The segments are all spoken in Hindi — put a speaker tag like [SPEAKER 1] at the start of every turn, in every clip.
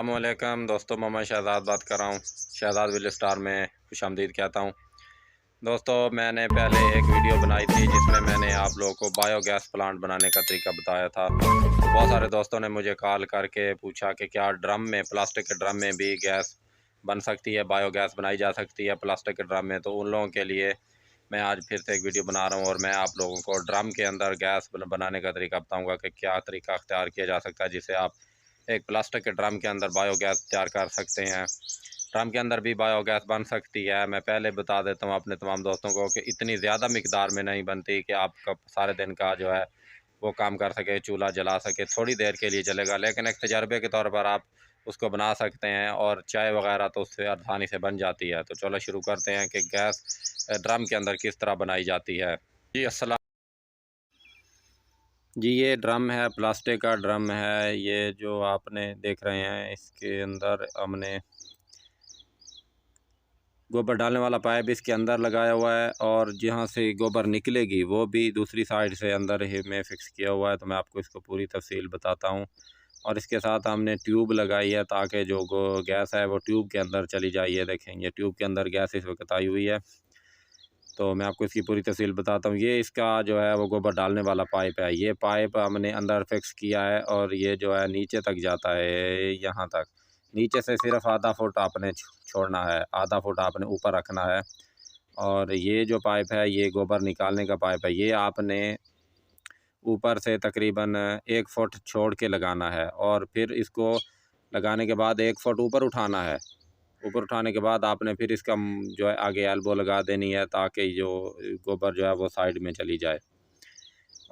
[SPEAKER 1] अस्सलामुअलैकुम दोस्तों, मोहम्मद शहज़ाद बात कर रहा हूँ। शहज़ाद विल स्टार में खुशामदीद कहता हूँ। दोस्तों, मैंने पहले एक वीडियो बनाई थी जिसमें मैंने आप लोगों को बायोगैस प्लांट बनाने का तरीका बताया था। तो बहुत सारे दोस्तों ने मुझे कॉल करके पूछा कि क्या ड्रम में, प्लास्टिक के ड्रम में भी गैस बन सकती है, बायोगैस बनाई जा सकती है प्लास्टिक के ड्रम में। तो उन लोगों के लिए मैं आज फिर से एक वीडियो बना रहा हूँ और मैं आप लोगों को ड्रम के अंदर गैस बनाने का तरीका बताऊँगा कि क्या तरीका अख्तियार किया जा सकता है जिससे आप एक प्लास्टिक के ड्रम के अंदर बायोगैस तैयार कर सकते हैं। ड्रम के अंदर भी बायोगैस बन सकती है। मैं पहले बता देता हूँ अपने तमाम दोस्तों को कि इतनी ज़्यादा मिकदार में नहीं बनती कि आपका सारे दिन का जो है वो काम कर सके, चूल्हा जला सके। थोड़ी देर के लिए चलेगा, लेकिन एक तजर्बे के तौर पर आप उसको बना सकते हैं और चाय वगैरह तो उससे आसानी से बन जाती है। तो चलो शुरू करते हैं कि गैस ड्रम के अंदर किस तरह बनाई जाती है। जी अस्सलाम जी, ये ड्रम है, प्लास्टिक का ड्रम है। ये जो आपने देख रहे हैं, इसके अंदर हमने गोबर डालने वाला पाइप इसके अंदर लगाया हुआ है और जहाँ से गोबर निकलेगी वो भी दूसरी साइड से अंदर ही में फ़िक्स किया हुआ है। तो मैं आपको इसको पूरी तफसील बताता हूँ। और इसके साथ हमने ट्यूब लगाई है ताकि जो गैस है वो ट्यूब के अंदर चली जाए। ये देखें, ये ट्यूब के अंदर गैस इस वक्त आई हुई है। तो मैं आपको इसकी पूरी तफसील बताता हूँ। ये इसका जो है वो गोबर डालने वाला पाइप है। ये पाइप हमने अंदर फिक्स किया है और ये जो है नीचे तक जाता है, यहाँ तक। नीचे से सिर्फ आधा फुट आपने छोड़ना है, आधा फुट आपने ऊपर रखना है। और ये जो पाइप है ये गोबर निकालने का पाइप है। ये आपने ऊपर से तकरीबन 1 फुट छोड़ के लगाना है और फिर इसको लगाने के बाद 1 फुट ऊपर उठाना है। ऊपर उठाने के बाद आपने फिर इसका जो है आगे एल्बो लगा देनी है ताकि जो गोबर जो है वो साइड में चली जाए।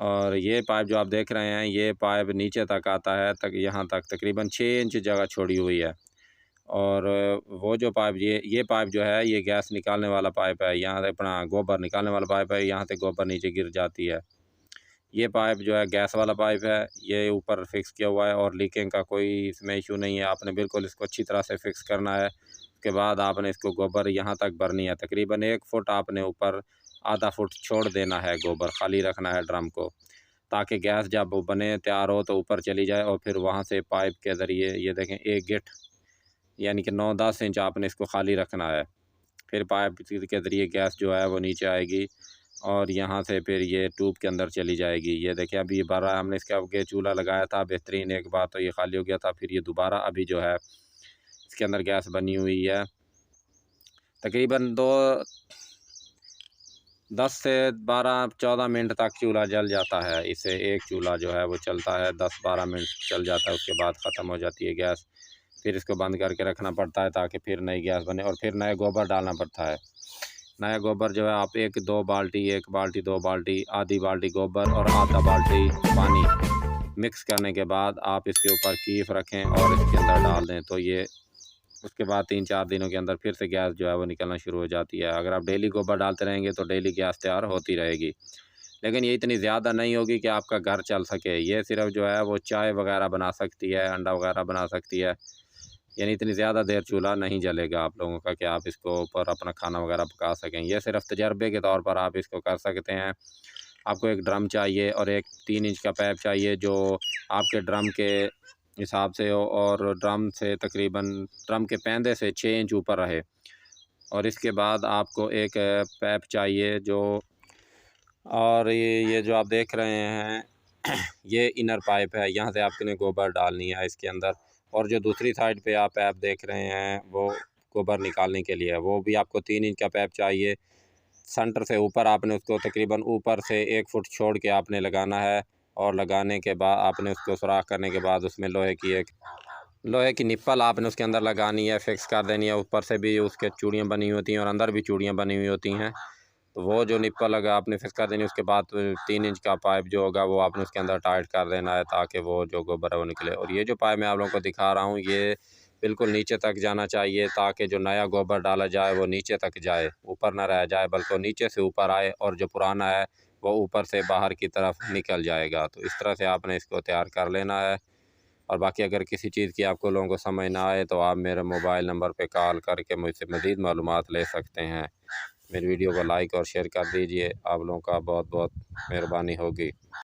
[SPEAKER 1] और ये पाइप जो आप देख रहे हैं, ये पाइप नीचे तक आता है, तक यहाँ तक तकरीबन 6 इंच जगह छोड़ी हुई है। और वो जो पाइप, ये पाइप जो है ये गैस निकालने वाला पाइप है। यहाँ से अपना गोबर निकालने वाला पाइप है, यहाँ से गोबर नीचे गिर जाती है। ये पाइप जो है गैस वाला पाइप है, ये ऊपर फिक्स किया हुआ है और लीकेज का कोई इसमें इशू नहीं है। आपने बिल्कुल इसको अच्छी तरह से फिक्स करना है। उसके बाद आपने इसको गोबर यहाँ तक भरनी है, तकरीबन 1 फुट आपने ऊपर आधा फुट छोड़ देना है, गोबर खाली रखना है ड्रम को, ताकि गैस जब वो बने तैयार हो तो ऊपर चली जाए। और फिर वहाँ से पाइप के ज़रिए ये देखें, एक गिट यानी कि 9-10 इंच आपने इसको खाली रखना है। फिर पाइप के ज़रिए गैस जो है वो नीचे आएगी और यहाँ से फिर ये ट्यूब के अंदर चली जाएगी। ये देखिए अभी ये भर रहा है। हमने इसके आगे चूल्हा लगाया था, बेहतरीन, एक बार तो ये खाली हो गया था, फिर ये दोबारा अभी जो है इसके अंदर गैस बनी हुई है। तकरीबन 10 से 12-14 मिनट तक चूल्हा जल जाता है। इससे एक चूल्हा जो है वो चलता है, 10-12 मिनट चल जाता है, उसके बाद ख़त्म हो जाती है गैस। फिर इसको बंद करके रखना पड़ता है ताकि फिर नई गैस बने और फिर नया गोबर डालना पड़ता है। नया गोबर जो है आप 1 बाल्टी 2 बाल्टी, आधी बाल्टी गोबर और आधा बाल्टी पानी मिक्स करने के बाद आप इसके ऊपर कीफ रखें और इसके अंदर डाल दें। तो ये उसके बाद 3-4 दिनों के अंदर फिर से गैस जो है वो निकलना शुरू हो जाती है। अगर आप डेली गोबर डालते रहेंगे तो डेली गैस तैयार होती रहेगी, लेकिन ये इतनी ज़्यादा नहीं होगी कि आपका घर चल सके। ये सिर्फ जो है वो चाय वगैरह बना सकती है, अंडा वगैरह बना सकती है। यानी इतनी ज़्यादा देर चूल्हा नहीं जलेगा आप लोगों का कि आप इसको ऊपर अपना खाना वगैरह पका सकें। ये सिर्फ तजर्बे के तौर पर आप इसको कर सकते हैं। आपको एक ड्रम चाहिए और एक 3 इंच का पाइप चाहिए जो आपके ड्रम के हिसाब से हो और ड्रम से तकरीबन ड्रम के पैंदे से 6 इंच ऊपर रहे। और इसके बाद आपको एक पाइप चाहिए जो, और ये जो आप देख रहे हैं ये इनर पाइप है, यहाँ से आपने गोबर डालनी है इसके अंदर। और जो दूसरी साइड पे आप पाइप देख रहे हैं वो गोबर निकालने के लिए है, वो भी आपको 3 इंच का पाइप चाहिए। सेंटर से ऊपर आपने उसको तकरीबन ऊपर से 1 फुट छोड़ के आपने लगाना है और लगाने के बाद आपने उसको सुराख करने के बाद उसमें लोहे की निप्पल आपने उसके अंदर लगानी है, फिक्स कर देनी है। ऊपर से भी उसके चूड़ियाँ बनी हुई होती हैं और अंदर भी चूड़ियाँ बनी हुई होती हैं। तो वो जो निप्पल लगा आपने फिक्स कर देनी। उसके बाद 3 इंच का पाइप जो होगा वो आपने उसके अंदर टाइट कर देना है ताकि वो जो गोबर है वो निकले। और ये जो पाइप मैं आप लोगों को दिखा रहा हूँ ये बिल्कुल नीचे तक जाना चाहिए ताकि जो नया गोबर डाला जाए वो नीचे तक जाए, ऊपर ना रह जाए, बल्कि नीचे से ऊपर आए और जो पुराना है वो ऊपर से बाहर की तरफ निकल जाएगा। तो इस तरह से आपने इसको तैयार कर लेना है। और बाकी अगर किसी चीज़ की आपको लोगों को समझ ना आए तो आप मेरे मोबाइल नंबर पे कॉल करके मुझसे मज़ीद मालूमात ले सकते हैं। मेरी वीडियो को लाइक और शेयर कर दीजिए। आप लोगों का बहुत बहुत मेहरबानी होगी।